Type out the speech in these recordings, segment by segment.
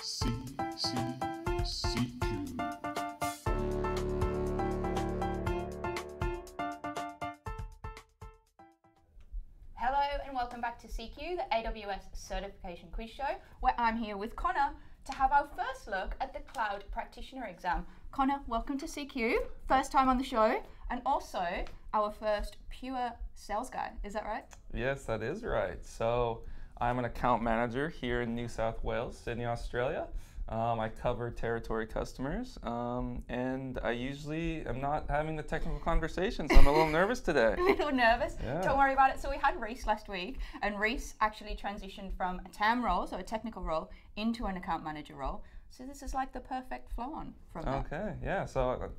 CQ. Hello and welcome back to CQ, the AWS Certification Quiz Show, where I'm here with Connor to have our first look at the Cloud Practitioner exam. Connor, welcome to CQ, first time on the show, and also our first pure sales guy, is that right? Yes, that is right. So I'm an account manager here in New South Wales, Sydney, Australia. I cover territory customers, and I usually am not having the technical conversations. I'm a little nervous today. A little nervous? Yeah. Don't worry about it. So we had Reese last week, and Reese actually transitioned from a TAM role, so a technical role, into an account manager role. So this is like the perfect flow on from that. Okay, yeah, so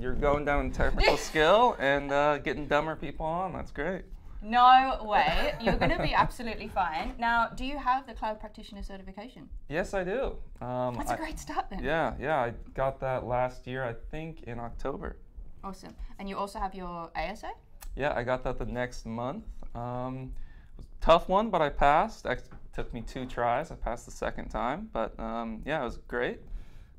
you're going down in technical skill and getting dumber people on. That's great. No way. You're going to be absolutely fine. Now, do you have the Cloud Practitioner certification? Yes, I do. That's a great start then. Yeah, I got that last year, I think in October. Awesome. And you also have your ASA? Yeah, I got that the next month. It was a tough one, but I passed. It took me 2 tries. I passed the second time, but yeah, it was great.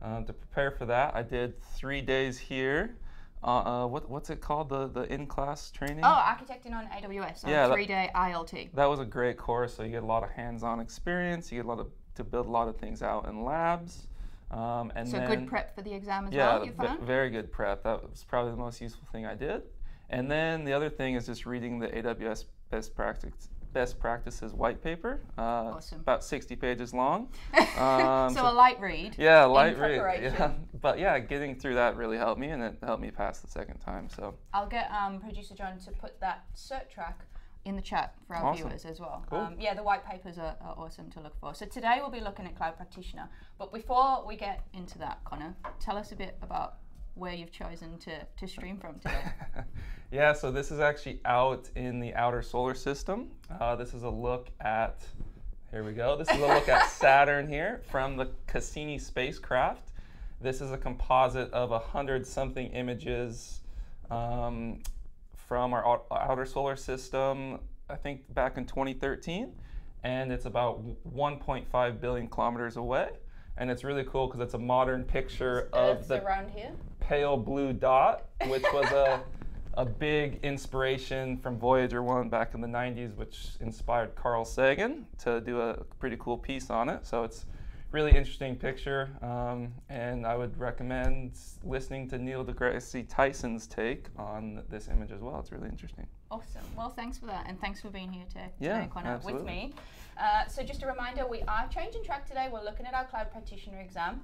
To prepare for that, I did 3 days here. What's it called? The in-class training? Oh, architecting on AWS, so Yeah, 3-day ILT. That was a great course. So you get a lot of hands-on experience. You get to build a lot of things out in labs. And so then, good prep for the exam as yeah, well, you found? very good prep. That was probably the most useful thing I did. And then the other thing is just reading the AWS best practices white paper. Awesome. About 60 pages long. So a light read. Yeah, light read. Preparation. Yeah. But yeah, getting through that really helped me, and it helped me pass the second time. So I'll get producer John to put that cert track in the chat for our Awesome. viewers as well. Cool. Yeah, the white papers are awesome to look for. So today we'll be looking at Cloud Practitioner. But before we get into that, Connor, tell us a bit about where you've chosen to stream from today. Yeah, so this is actually out in the outer solar system. This is a look at, here we go. This is a look at Saturn here from the Cassini spacecraft. This is a composite of 100-something images from our outer solar system, I think back in 2013. And it's about 1.5 billion kilometers away. And it's really cool because it's a modern picture of the around here. pale blue dot, which was a big inspiration from Voyager 1 back in the 90s, which inspired Carl Sagan to do a pretty cool piece on it. So it's a really interesting picture, and I would recommend listening to Neil deGrasse Tyson's take on this image as well. It's really interesting. Awesome. Well, thanks for that, and thanks for being here today, Connor, absolutely. with me. So just a reminder, we are changing track today. We're looking at our Cloud Practitioner exam.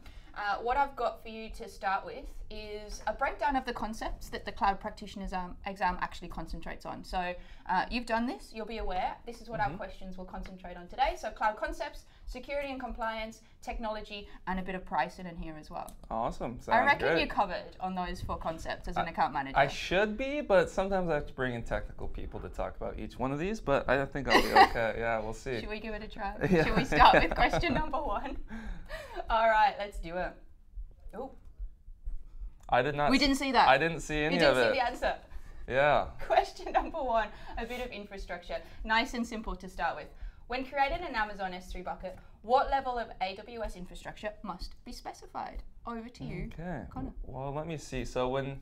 What I've got for you to start with is a breakdown of the concepts that the Cloud Practitioner exam actually concentrates on. So you've done this, you'll be aware. This is what our questions will concentrate on today. So cloud concepts, security and compliance, technology, and a bit of pricing in here as well. Awesome. Sounds I reckon great. you're covered on those 4 concepts as an account manager. I should be, but sometimes I have to bring in technical people to talk about each one of these, but I think I'll be okay. Yeah, we'll see. Should we give it a try? Yeah. Should we start with question number 1? All right, let's do it. Oh, I did not. we didn't see that. I didn't see any You of didn't it. see the answer. Yeah. Question number 1, a bit of infrastructure. Nice and simple to start with. When creating an Amazon S3 bucket, what level of AWS infrastructure must be specified? Over to you, Okay. Connor. Well, let me see. So when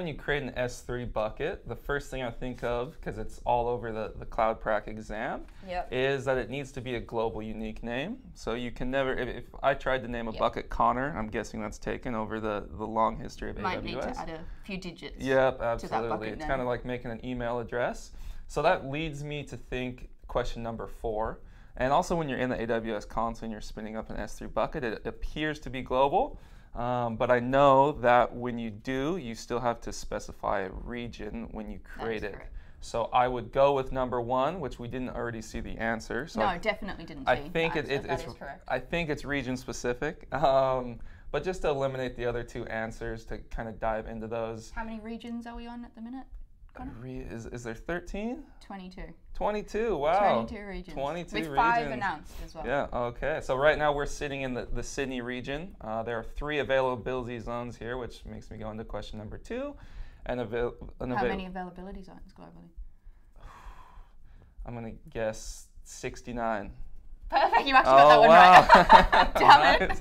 you create an S3 bucket, the first thing I think of, because it's all over the Cloud Prac exam, Yep. is that it needs to be a global unique name. So you can never, if I tried to name a Yep. bucket Connor, I'm guessing that's taken over the long history of Might AWS. need to add a few digits. Yep, to that absolutely. bucket It's name. kind of like making an email address. So that leads me to think question number 4. And also when you're in the AWS console and you're spinning up an S3 bucket, it appears to be global. But I know that when you do, you still have to specify a region when you create it. correct. So I would go with number 1, which we didn't already see the answer. So No, definitely didn't see I think the answer. That it's is correct. I think it's region specific. But just to eliminate the other 2 answers, to kind of dive into those. How many regions are we on at the minute, Connor? Is there 13? 22. 22, wow. 22 regions. 22 with regions. 5 announced as well. Yeah, okay. So right now we're sitting in the Sydney region. There are 3 availability zones here, which makes me go into question number 2. And How many availability zones globally? I'm going to guess 69. Perfect. You actually got that one right. Damn it.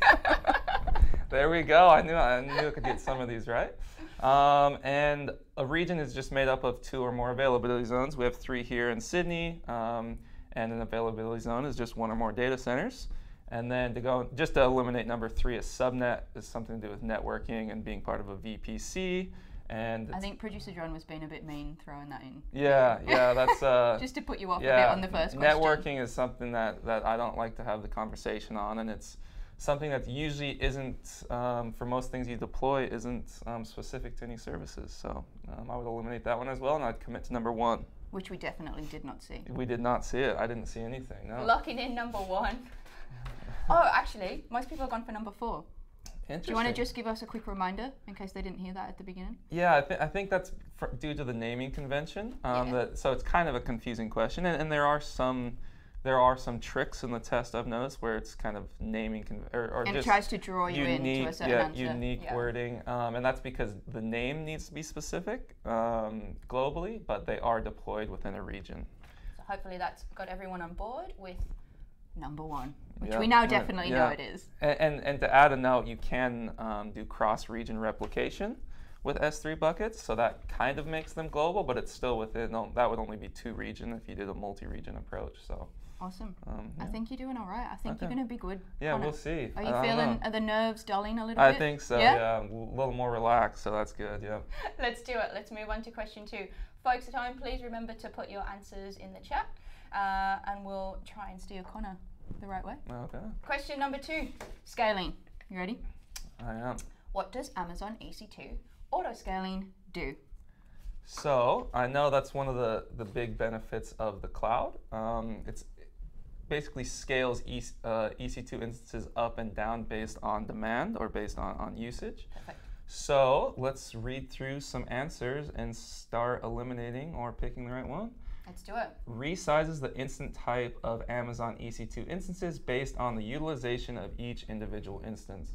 There we go. I knew I could get some of these right. And a region is just made up of 2 or more availability zones. We have 3 here in Sydney, and an availability zone is just 1 or more data centers. And then just to eliminate number 3, a subnet is something to do with networking and being part of a VPC. And I think producer John was being a bit mean throwing that in. Yeah, that's just to put you off a bit on the first question. Networking is something that I don't like to have the conversation on, and it's something that usually isn't, for most things you deploy, isn't specific to any services. So I would eliminate that one as well, and I'd commit to number 1. Which we definitely did not see. We did not see it. I didn't see anything, no. Locking in number 1. Oh, actually, most people have gone for number 4. Interesting. Do you want to just give us a quick reminder in case they didn't hear that at the beginning? Yeah, I think that's due to the naming convention. So it's kind of a confusing question, and there are some tricks in the test I've noticed where it's kind of naming or and just it tries to draw you into a certain answer. Unique wording, and that's because the name needs to be specific globally, but they are deployed within a region. So hopefully that's got everyone on board with number 1, which we now definitely know it is. And to add a note, you can do cross-region replication with S3 buckets, so that kind of makes them global, but it's still within, that would only be 2 region if you did a multi-region approach. So. Awesome. I think you're doing all right. I think you're going to be good. Yeah, we'll see. Are you feeling, are the nerves dulling a little bit? I think so, yeah. A little more relaxed, so that's good, yeah. Let's do it. Let's move on to question 2. Folks at home, please remember to put your answers in the chat, and we'll try and steer Connor the right way. Okay. Question number 2, scaling. You ready? I am. What does Amazon EC2 auto-scaling do? So I know that's one of the big benefits of the cloud. It's basically scales EC2 instances up and down based on demand or based on usage. Perfect. So let's read through some answers and start eliminating or picking the right one. Let's do it. Resizes the instant type of Amazon EC2 instances based on the utilization of each individual instance.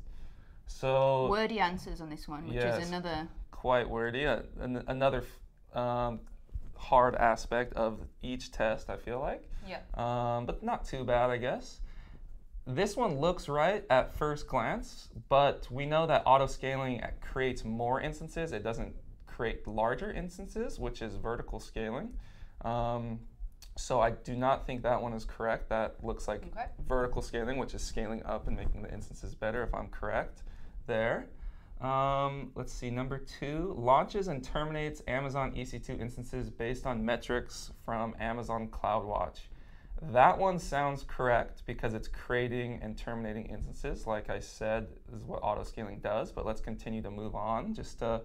So wordy answers on this one, which is another quite wordy. Another hard aspect of each test, I feel like. Yeah. But not too bad, I guess. This one looks right at first glance, but we know that auto-scaling creates more instances. It doesn't create larger instances, which is vertical scaling. So I do not think that one is correct. That looks like vertical scaling, which is scaling up and making the instances better, if I'm correct there. Let's see, number 2, launches and terminates Amazon EC2 instances based on metrics from Amazon CloudWatch. That one sounds correct because it's creating and terminating instances. Like I said, this is what auto-scaling does, but let's continue to move on just to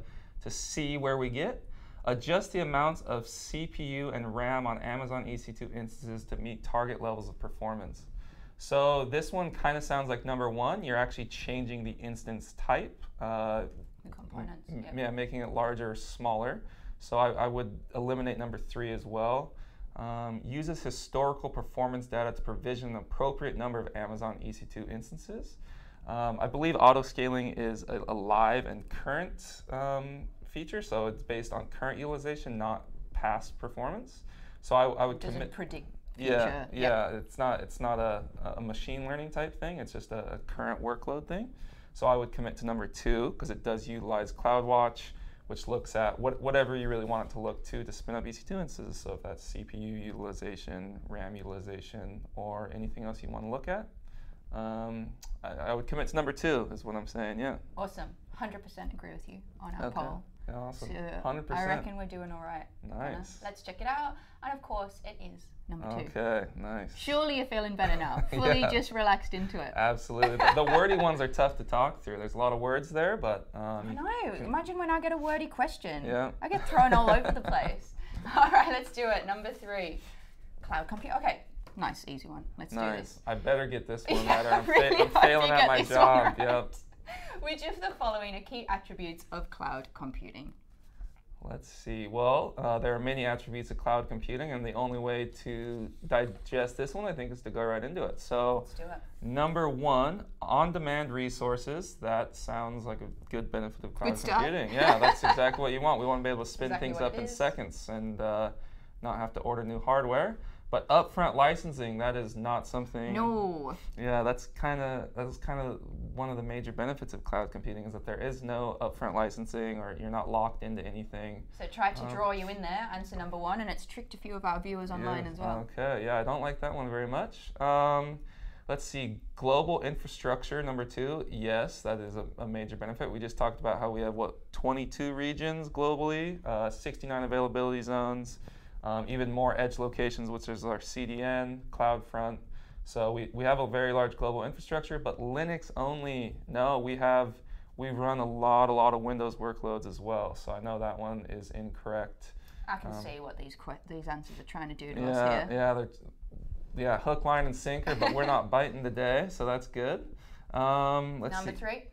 see where we get. Adjust the amounts of CPU and RAM on Amazon EC2 instances to meet target levels of performance. So this one kind of sounds like number 1. You're actually changing the instance type. The components. Yeah, making it larger or smaller. So I would eliminate number 3 as well. Uses historical performance data to provision an appropriate number of Amazon EC2 instances. I believe auto-scaling is a live and current feature, so it's based on current utilization, not past performance. So I would commit. Doesn't predict future. Yeah. It's not a machine learning type thing. It's just a current workload thing. So I would commit to number 2 because it does utilize CloudWatch, which looks at whatever you really want it to look to spin up EC2 instances. So if that's CPU utilization, RAM utilization, or anything else you want to look at, I would commit to number 2 is what I'm saying, yeah. Awesome. 100% agree with you on our poll. Yeah, awesome. So 100%. I reckon we're doing all right. Nice. Let's check it out. And of course, it is number 2. Okay, nice. Surely you're feeling better now. Fully just relaxed into it. Absolutely. The wordy ones are tough to talk through. There's a lot of words there, but... I know. Imagine when I get a wordy question. Yeah. I get thrown all over the place. All right, let's do it. Number 3, cloud compute. Okay, nice, easy one. Let's do this. I better get this one right, or I'm really failing at my job. Right. Yep. Which of the following are key attributes of cloud computing? Let's see. Well, there are many attributes of cloud computing, and the only way to digest this one, I think, is to go right into it. So, let's do it. Number 1, on-demand resources. That sounds like a good benefit of cloud computing. Yeah, that's exactly what you want. We want to be able to spin things up in seconds and not have to order new hardware. But upfront licensing, that is not something. No. Yeah, that's kind of one of the major benefits of cloud computing is that there is no upfront licensing, or you're not locked into anything. So try to draw you in there, answer number 1, and it's tricked a few of our viewers online as well. Okay, yeah, I don't like that one very much. Let's see, global infrastructure, number 2. Yes, that is a major benefit. We just talked about how we have, 22 regions globally, 69 availability zones, even more edge locations, which is our CDN, CloudFront. So we have a very large global infrastructure, but Linux only, no, we run a lot of Windows workloads as well. So I know that one is incorrect. I can see what these answers are trying to do to us here. Yeah, hook, line, and sinker, but we're not biting today, so that's good. Number 3.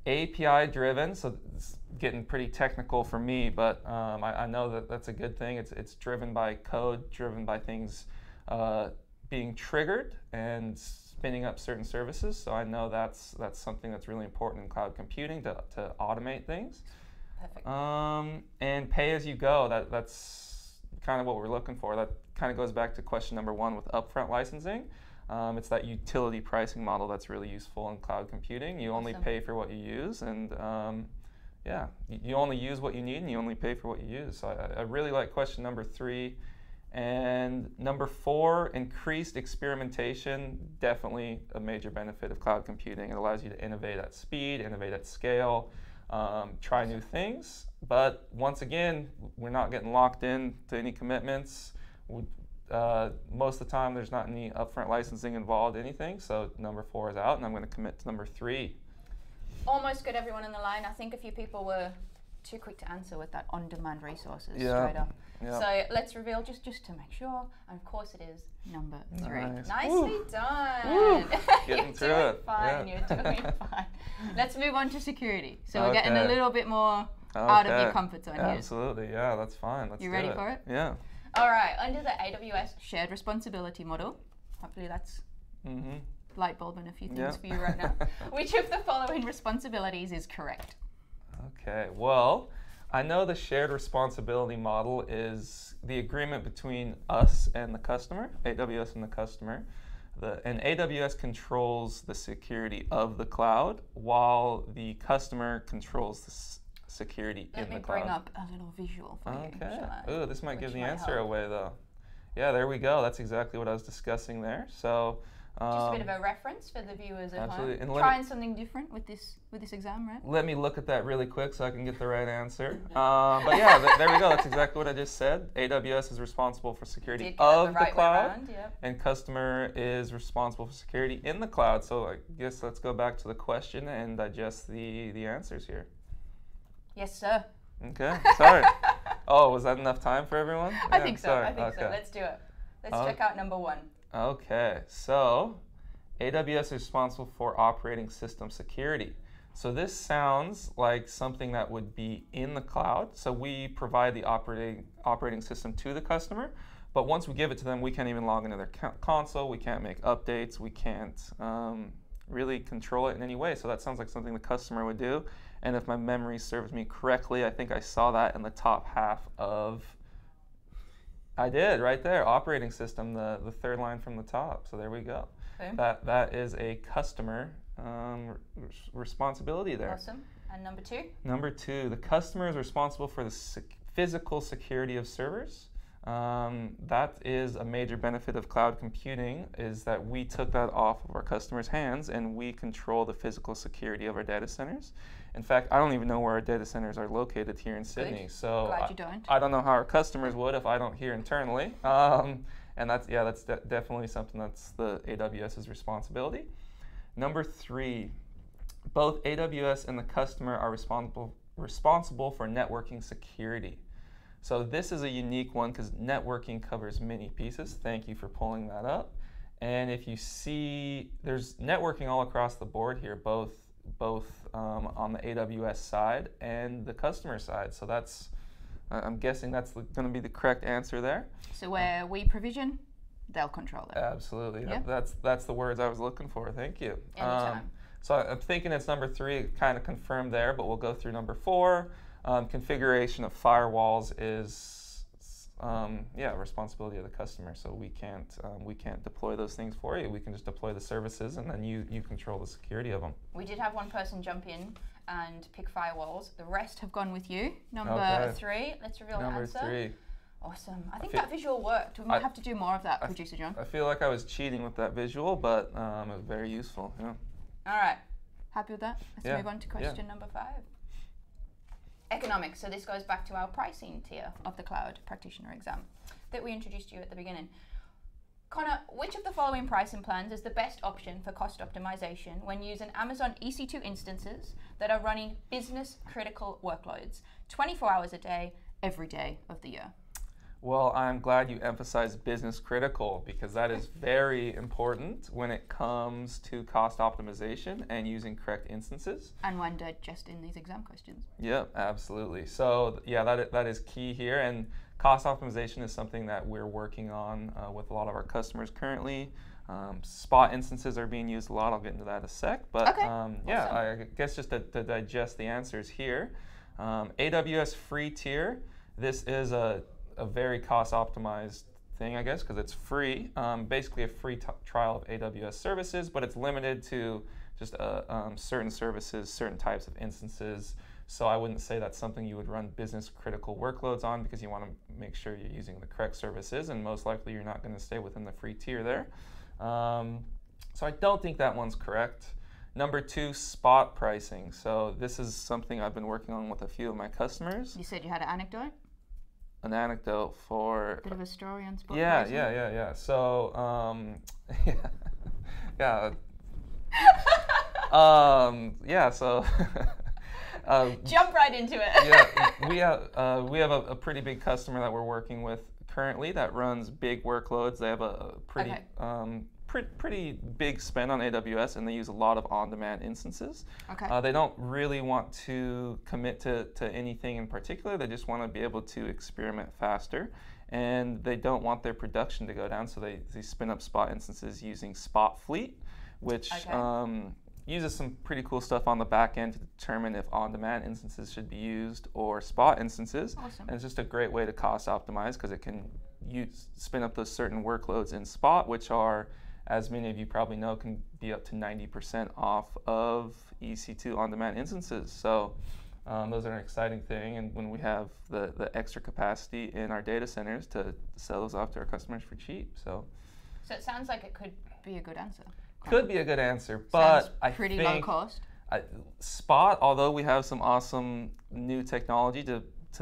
API driven, so it's getting pretty technical for me, but I know that that's a good thing. It's driven by code, driven by things being triggered and spinning up certain services. So I know that's something that's really important in cloud computing to automate things. Perfect. And pay as you go, that's kind of what we're looking for. That kind of goes back to question number 1 with upfront licensing. It's that utility pricing model that's really useful in cloud computing. You only pay for what you use, and you only use what you need, and you only pay for what you use. So I really like question number 3. And number 4, increased experimentation, definitely a major benefit of cloud computing. It allows you to innovate at speed, innovate at scale, try new things. But once again, we're not getting locked in to any commitments. Most of the time, there's not any upfront licensing involved, anything. So number 4 is out, and I'm going to commit to number 3. Almost got everyone in the line. I think a few people were too quick to answer with that on-demand resources straight up. Yeah. So let's reveal just to make sure. And of course, it is number 3. Nice. Nicely done. Woo. You're Getting through doing it. fine. Yeah. You're doing fine. Let's move on to security. So we're getting a little bit more Okay. out of your comfort zone here. Absolutely, yeah, that's fine. Let's You do ready it. for it? Yeah. All right. Under the AWS shared responsibility model, hopefully that's light bulb and a few things for you right now. Which of the following responsibilities is correct? Okay, well, I know the shared responsibility model is the agreement between us and the customer, AWS and the customer. And AWS controls the security of the cloud, while the customer controls the security in the cloud. Let me bring up a little visual for you. Okay. Ooh, this might give the answer help. away, though. Yeah, there we go. That's exactly what I was discussing there. So. Just a bit of a reference for the viewers at home. And trying something different with this exam, right? Let me look at that really quick so I can get the right answer. But yeah, there we go. That's exactly what I just said. AWS is responsible for security of the cloud, and customer is responsible for security in the cloud. So I guess let's go back to the question and digest the answers here. Yes, sir. Okay, sorry. Oh, was that enough time for everyone? I think so. Sorry. I think so. Let's do it. Let's check out number 1. Okay, so AWS is responsible for operating system security. So this sounds like something that would be in the cloud. So we provide the operating system to the customer, but once we give it to them, we can't even log into their console. We can't make updates. We can't really control it in any way. So that sounds like something the customer would do. And if my memory serves me correctly, I think I saw that in the top half of. I did, right there, operating system, the third line from the top. So there we go. Okay. That is a customer responsibility there. Awesome. And number 2? Number 2, the customer is responsible for the physical security of servers. That is a major benefit of cloud computing, is that we took that off of our customers' hands and we control the physical security of our data centers. In fact, I don't even know where our data centers are located here in Sydney. Good. So glad you don't. I don't know how our customers would if I don't hear internally. And that's definitely something that's the AWS's responsibility. Number 3, both AWS and the customer are responsible for networking security. So this is a unique one because networking covers many pieces. Thank you for pulling that up. And if you see, there's networking all across the board here, both on the AWS side and the customer side. So that's, I'm guessing that's going to be the correct answer there. So where we provision, they'll control it. Absolutely. Yeah. That's the words I was looking for. Thank you. Anytime. So I'm thinking it's number 3, kind of confirmed there, but we'll go through number 4. Configuration of firewalls is responsibility of the customer. So we can't deploy those things for you. We can just deploy the services, and then you control the security of them. We did have one person jump in and pick firewalls. The rest have gone with you. Number 3. Let's reveal the answer. Number 3. Awesome. I think that visual worked. We might have to do more of that, Producer John. I feel like I was cheating with that visual, but it was very useful. Yeah. All right. Happy with that? Let's move on to question number 5. Economics. So this goes back to our pricing tier of the Cloud Practitioner exam that we introduced you at the beginning. Connor, which of the following pricing plans is the best option for cost optimization when using Amazon EC2 instances that are running business critical workloads 24 hours a day, every day of the year? Well, I'm glad you emphasized business critical, because that is very important when it comes to cost optimization and using correct instances. And one just in these exam questions. Yep, absolutely. So yeah, that is key here. And cost optimization is something that we're working on with a lot of our customers currently. Spot instances are being used a lot. I'll get into that in a sec. But awesome. I guess just to digest the answers here. AWS free tier, this is a very cost optimized thing, I guess, because it's free. Basically a free trial of AWS services, but it's limited to just certain services, certain types of instances. So I wouldn't say that's something you would run business critical workloads on, because you want to make sure you're using the correct services, and most likely you're not going to stay within the free tier there. So I don't think that one's correct. Number 2, spot pricing. So this is something I've been working on with a few of my customers. You said you had an anecdote? An anecdote for... Bit of a story on spot yeah, pricing? Yeah. So, so... Jump right into it. Yeah, we have a pretty big customer that we're working with currently that runs big workloads. They have a pretty pretty big spend on AWS, and they use a lot of on-demand instances. Okay. They don't really want to commit to anything in particular. They just want to be able to experiment faster, and they don't want their production to go down, so they spin up Spot instances using Spot Fleet, which uses some pretty cool stuff on the back end to determine if on-demand instances should be used or Spot instances. Awesome. And it's just a great way to cost optimize, because it can spin up those certain workloads in Spot, which are, as many of you probably know, can be up to 90% off of EC2 on-demand instances. So those are an exciting thing, and when we have the extra capacity in our data centers to sell those off to our customers for cheap. So it sounds like it could be a good answer. Could be a good answer, but I pretty think low cost. Spot, although we have some awesome new technology to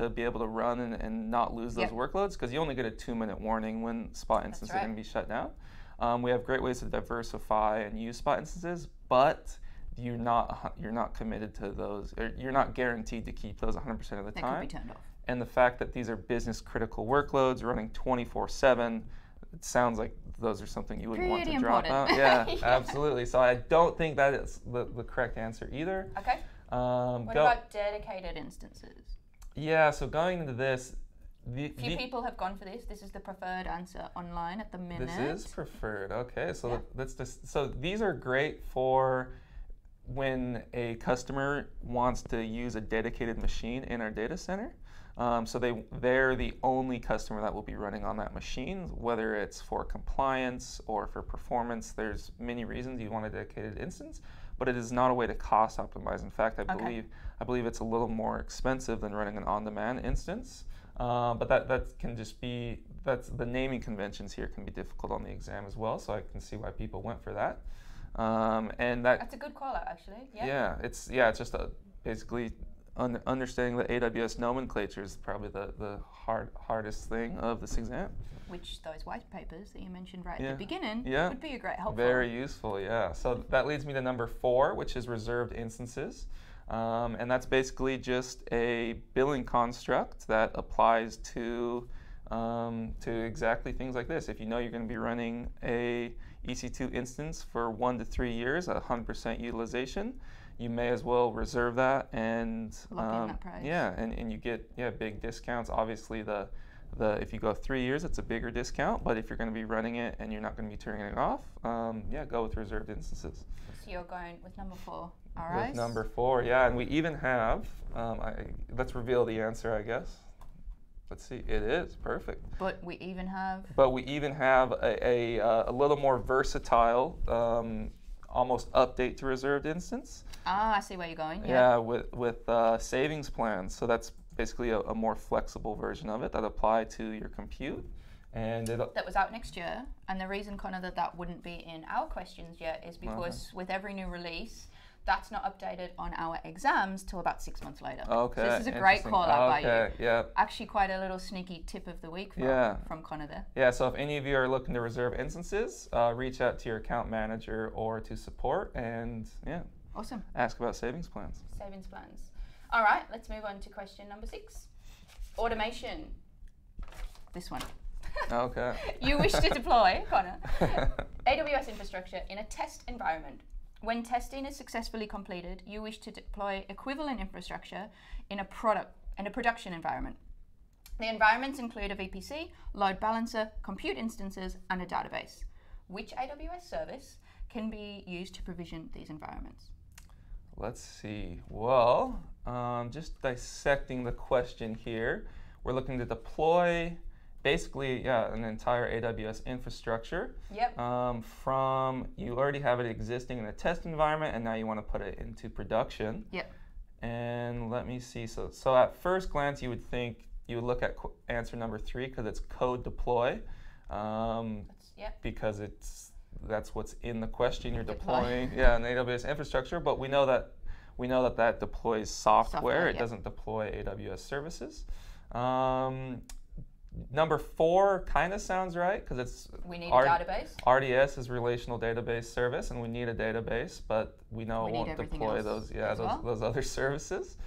be able to run and not lose those workloads, because you only get a 2-minute warning when Spot instances are going to be shut down. We have great ways to diversify and use Spot instances, but you're not committed to those. Or you're not guaranteed to keep those 100% of the time. They could be turned off. And the fact that these are business critical workloads running 24/7, it sounds like those are something you would want to drop out. Yeah, absolutely. So I don't think that is the correct answer either. Okay. What about dedicated instances? Yeah, so going into this, few people have gone for this. This is the preferred answer online at the minute. This is preferred. Okay, so so these are great for when a customer wants to use a dedicated machine in our data center. So they're the only customer that will be running on that machine, whether it's for compliance or for performance. There's many reasons you want a dedicated instance, but it is not a way to cost optimize. In fact, I believe it's a little more expensive than running an on-demand instance. But that can just be, the naming conventions here can be difficult on the exam as well. So I can see why people went for that. And that's a good call out, actually. Yeah, it's just basically understanding the AWS nomenclature is probably the hardest thing of this exam. Which those white papers that you mentioned right at the beginning would be a great help. Very useful, yeah. So that leads me to number 4, which is reserved instances. And that's basically just a billing construct that applies to exactly things like this. If you know you're going to be running a EC2 instance for 1 to 3 years at 100% utilization, you may as well reserve that and lock in that price. Yeah, and you get big discounts. Obviously, if you go 3 years, it's a bigger discount. But if you're going to be running it and you're not going to be turning it off, go with reserved instances. So you're going with number 4. All right. With number 4, yeah, and we even have. Let's reveal the answer, I guess. Let's see. It is perfect. But we even have. But we even have a little more versatile, almost update to reserved instance. Ah, I see where you're going. Yeah, with savings plans. So that's basically a more flexible version of it that apply to your compute. And that was out next year. And the reason, Connor, that wouldn't be in our questions yet is because with every new release, that's not updated on our exams till about 6 months later. Okay. So this is a great call out by you. Yeah. Actually, quite a little sneaky tip of the week from Connor there. Yeah. So if any of you are looking to reserve instances, reach out to your account manager or to support, and awesome. Ask about savings plans. Savings plans. All right. Let's move on to question number 6. Automation. This one. Okay. You wish to deploy, Connor, AWS infrastructure in a test environment. When testing is successfully completed, you wish to deploy equivalent infrastructure in a production environment. The environments include a VPC, load balancer, compute instances, and a database. Which AWS service can be used to provision these environments? Let's see. Well, just dissecting the question here, we're looking to deploy basically, an entire AWS infrastructure. Yep. From you already have it existing in a test environment, and now you want to put it into production. Yep. And let me see. So at first glance, you would look at answer number 3 because it's code deploy. Because that's what's in the question. You're deploying an AWS infrastructure, but we know that deploys software. It doesn't deploy AWS services. Number 4 kind of sounds right because we need a database. RDS is relational database service, and we need a database, but we know it won't deploy those other services.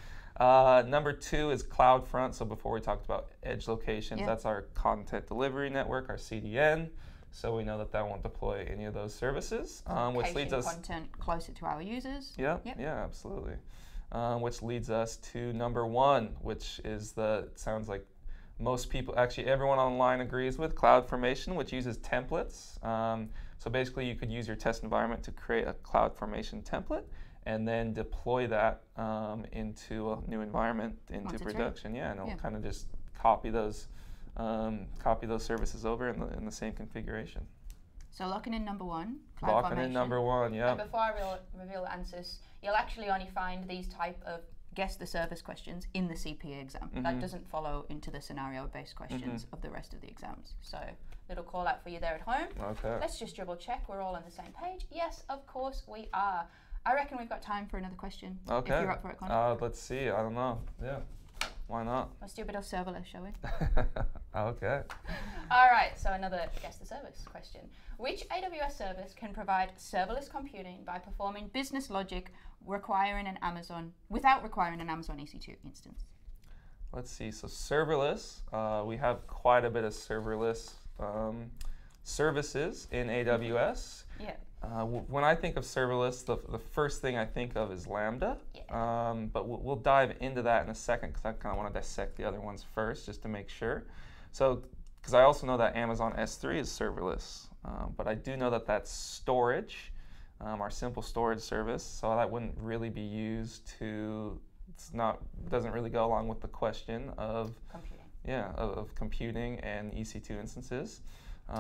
Number 2 is CloudFront. So before we talked about edge locations, that's our content delivery network, our CDN. So we know that won't deploy any of those services, which leads us content closer to our users. Yeah, absolutely. Which leads us to number 1, which is sounds like most people, actually everyone online agrees with CloudFormation, which uses templates. So basically you could use your test environment to create a CloudFormation template and then deploy that into a new environment, into production. And it'll kind of just copy those services over in the same configuration. So locking in number 1, CloudFormation. Locking in number 1, yeah. And before I reveal the answers, you'll actually only find these type of guess the service questions in the CPA exam. That doesn't follow into the scenario-based questions of the rest of the exams. So little call out for you there at home. Okay. Let's just double check we're all on the same page. Yes, of course we are. I reckon we've got time for another question. Okay. If you're up for it, Connor. Let's see. I don't know. Yeah. Why not? Let's do a bit of serverless, shall we? Okay. All right, so another guess the service question. Which AWS service can provide serverless computing by performing business logic without requiring an Amazon EC2 instance? Let's see. So serverless, we have quite a bit of serverless services in AWS. Yeah. When I think of serverless, the first thing I think of is Lambda. Yeah. But we'll dive into that in a second because I kind of want to dissect the other ones first just to make sure. So, because I also know that Amazon S3 is serverless, but I do know that that's storage, our simple storage service. So that wouldn't really be used to. Doesn't really go along with the question of computing. Of computing and EC2 instances.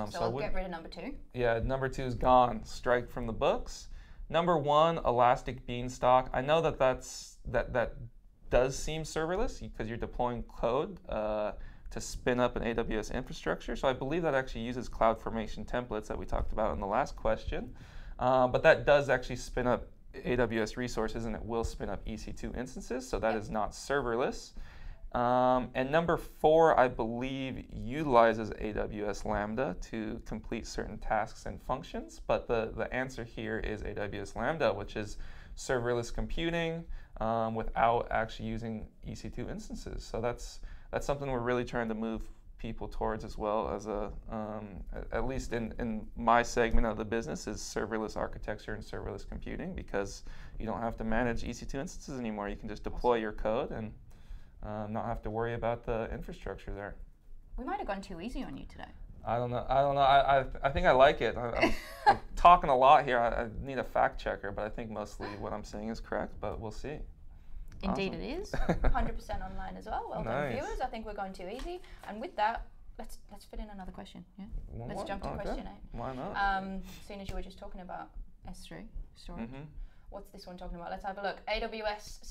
So we'll get rid of number 2. Yeah, number 2 is gone, strike from the books. Number 1, Elastic Beanstalk. I know that that does seem serverless because you're deploying code to spin up an AWS infrastructure. So I believe that actually uses CloudFormation templates that we talked about in the last question. But that does actually spin up AWS resources, and it will spin up EC2 instances. So that is not serverless. And number 4, I believe, utilizes AWS Lambda to complete certain tasks and functions. But the answer here is AWS Lambda, which is serverless computing without actually using EC2 instances. So that's something we're really trying to move people towards as well, as at least in my segment of the business, is serverless architecture and serverless computing, because you don't have to manage EC2 instances anymore. You can just deploy your code and not have to worry about the infrastructure there. We might have gone too easy on you today. I don't know. I think I like it. I'm talking a lot here. I need a fact checker, but I think mostly what I'm saying is correct, but we'll see. Indeed Awesome. it is. 100% online as well. Well done, Nice. viewers. I think we're going too easy. And with that, let's fit in another question. Yeah. One Let's more? jump to Okay. question 8. Why not? Seeing as you were just talking about S3 storage. Mhm. What's this one talking about? Let's have a look.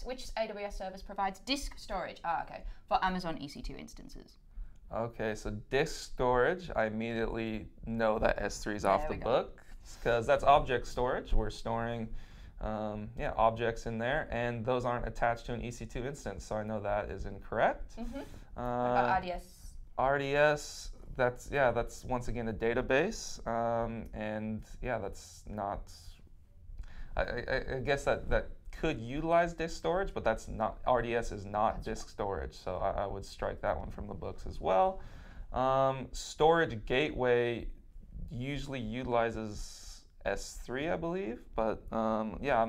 Which AWS service provides disk storage? Okay, for Amazon EC2 instances. Okay, so disk storage, I immediately know that S3 is off There the we go. book because that's object storage. We're storing objects in there, and those aren't attached to an EC2 instance, so I know that is incorrect. About RDS. RDS, that's once again a database, and yeah, that's not. I guess that could utilize disk storage, but that's not. RDS is not disk storage, so I would strike that one from the books as well. Storage gateway usually utilizes S3, I believe, but yeah,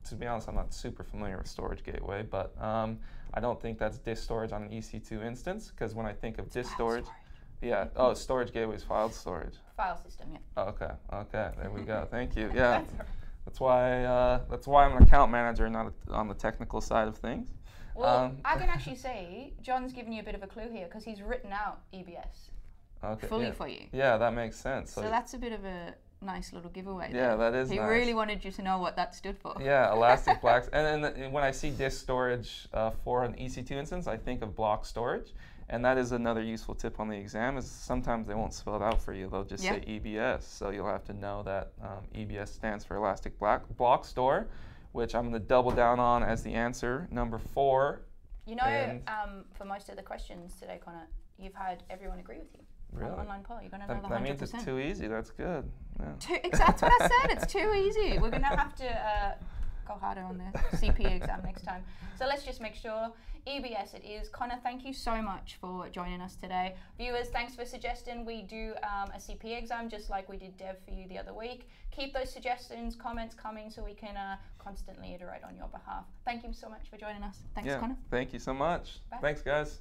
to be honest, I'm not super familiar with storage gateway, but I don't think that's disk storage on an EC2 instance, because when I think of disk storage, yeah, storage gateway is file storage. File system, yeah. Okay, there we go. Thank you. Yeah, That's all right. that's why I'm an account manager, not on the technical side of things. Well, I can actually see John's given you a bit of a clue here because he's written out EBS fully for you. Yeah, that makes sense. So that's a bit of a nice little giveaway. Yeah, there. that is He nice. really wanted you to know what that stood for. Yeah, elastic blocks. And then when I see disk storage for an EC2 instance, I think of block storage. And that is another useful tip on the exam is sometimes they won't spell it out for you. They'll just say EBS. So you'll have to know that EBS stands for elastic block store, which I'm going to double down on as the answer, number 4. You know, for most of the questions today, Connor, you've had everyone agree with you. Really? Online poll. You're going to know the 100%. That means it's too easy. That's good. Yeah. That's what I said. It's too easy. We're going to have to go harder on the CP exam next time. So let's just make sure. EBS it is. Connor, thank you so much for joining us today. Viewers, thanks for suggesting we do a CP exam just like we did Dev for you the other week. Keep those suggestions, comments coming so we can constantly iterate on your behalf. Thank you so much for joining us. Thanks, Connor. Thank you so much. Bye. Thanks, guys.